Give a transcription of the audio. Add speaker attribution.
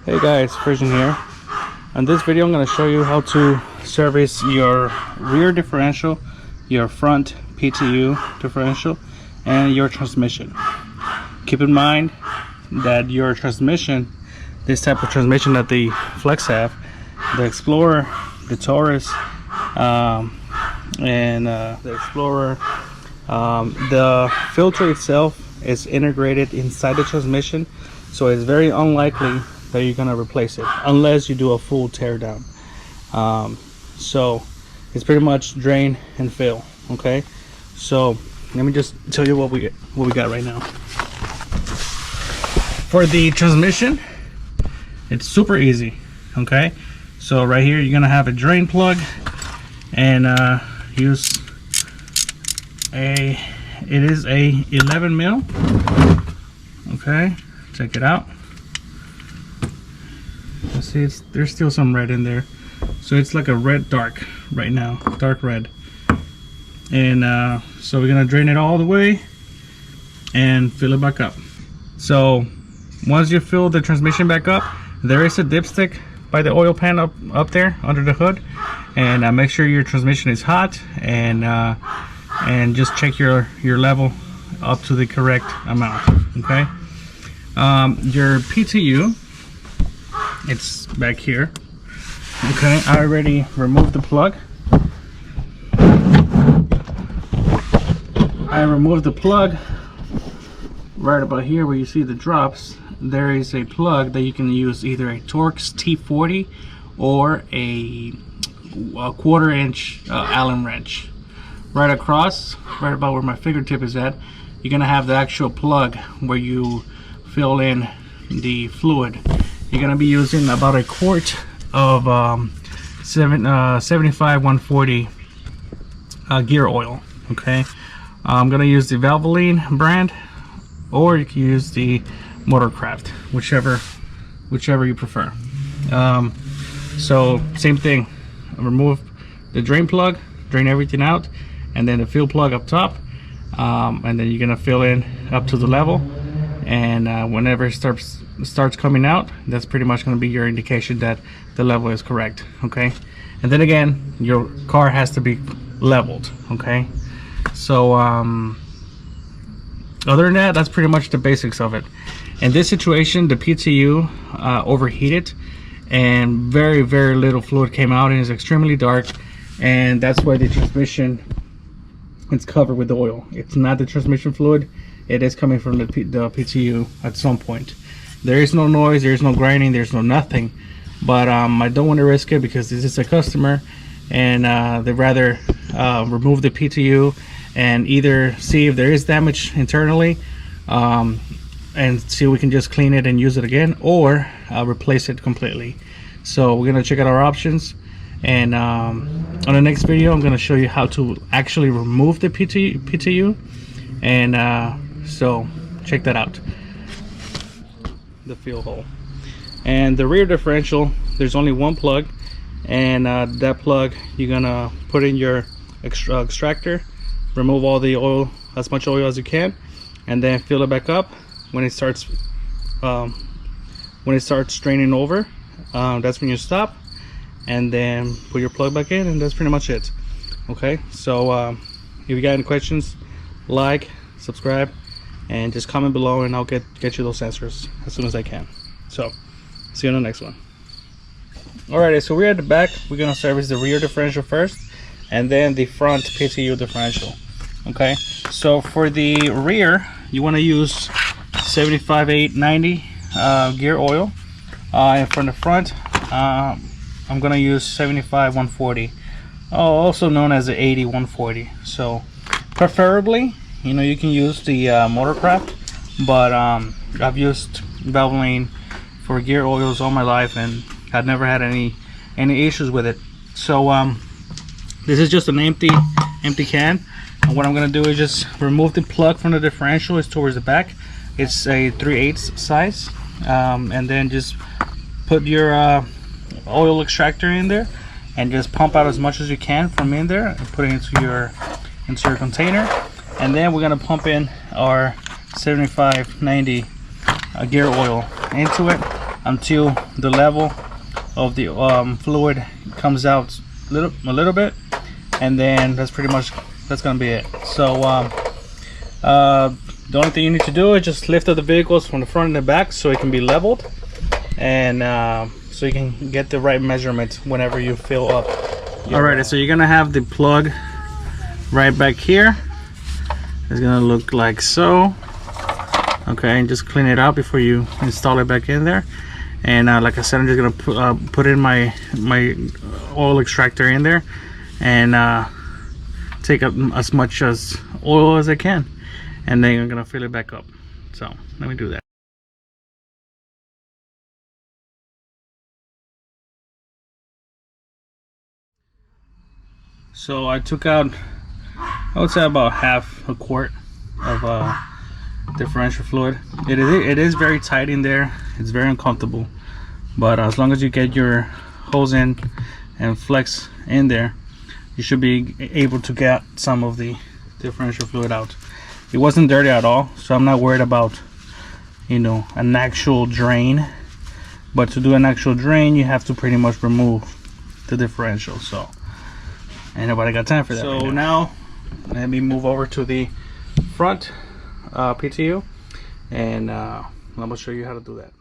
Speaker 1: Hey guys, Frisian here. On this video I'm going to show you how to service your rear differential, your front PTU differential, and your transmission. Keep in mind that your transmission, this type of transmission that the Flex have, the Explorer, the Taurus, and the Explorer, the filter itself is integrated inside the transmission, so it's very unlikely that you're gonna replace it unless you do a full tear down. So it's pretty much drain and fill. Okay, so let me just tell you what we got right now. For the transmission, it's super easy. Okay, so right here you're gonna have a drain plug and use it is a 11 mil. Okay, check it out. See, there's still some red in there, so it's like a red dark right now, dark red. And so we're gonna drain it all the way and fill it back up. So once you fill the transmission back up, there is a dipstick by the oil pan up there under the hood, and make sure your transmission is hot, and just check your level up to the correct amount. Okay, your PTU, it's back here. Okay, I already removed the plug. I removed the plug right about here where you see the drops. There is a plug that you can use, either a Torx T40 or a 1/4 inch Allen wrench. Right across, right about where my fingertip is at, you're gonna have the actual plug where you fill in the fluid. You're gonna be using about a quart of 75 140 gear oil. Okay, I'm gonna use the Valvoline brand, or you can use the Motorcraft, whichever you prefer. So same thing, remove the drain plug, drain everything out, and then the fill plug up top, and then you're gonna fill in up to the level, and whenever it starts coming out, that's pretty much going to be your indication that the level is correct. Okay, and then again, your car has to be leveled. Okay, so other than that, that's pretty much the basics of it. In this situation, the PTU overheated, and very little fluid came out, and it's extremely dark, and that's why the transmission is covered with oil. It's not the transmission fluid, it is coming from the PTU at some point. There is no noise, there is no grinding, there's no nothing, but I don't want to risk it because this is a customer, and they'd rather remove the PTU and either see if there is damage internally, and see if we can just clean it and use it again, or replace it completely. So we're gonna check out our options, and on the next video I'm gonna show you how to actually remove the PTU, and so check that out. The fuel hole and the rear differential, there's only one plug, and that plug you're gonna put in your extractor, remove all the oil, as much oil as you can, and then fill it back up. When it starts draining over, that's when you stop, and then put your plug back in, and that's pretty much it. Okay, so if you got any questions, like, subscribe, and just comment below, and I'll get you those answers as soon as I can. So see you on the next one. Alrighty, so we're at the back. We're gonna service the rear differential first, and then the front PTU differential. Okay, so for the rear, you want to use 75 890 gear oil, and for the front, I'm gonna use 75 140, also known as the 80 140. So preferably, you know, you can use the Motorcraft, but I've used Valvoline for gear oils all my life, and I've never had any issues with it. So this is just an empty can, and what I'm gonna do is just remove the plug from the differential. It's towards the back. It's a 3/8 size, and then just put your oil extractor in there, and just pump out as much as you can from in there, and put it into your container. And then we're gonna pump in our 75 90 gear oil into it, until the level of the fluid comes out a little bit, and then that's gonna be it. So the only thing you need to do is just lift up the vehicles from the front and the back so it can be leveled, and so you can get the right measurement whenever you fill up. Alright, so you're gonna have the plug right back here. It's gonna look like so. Okay, and just clean it out before you install it back in there. And like I said, I'm just gonna put in my oil extractor in there and take up as much as oil as I can, and then I'm gonna fill it back up. So let me do that. So I took out, I would say, about half a quart of differential fluid. It is very tight in there. It's very uncomfortable, but as long as you get your hose in and flex in there, you should be able to get some of the differential fluid out. It wasn't dirty at all, so I'm not worried about, you know, an actual drain. But to do an actual drain, you have to pretty much remove the differential. So ain't nobody got time for that. So right now let me move over to the front PTU, and I'm gonna show you how to do that.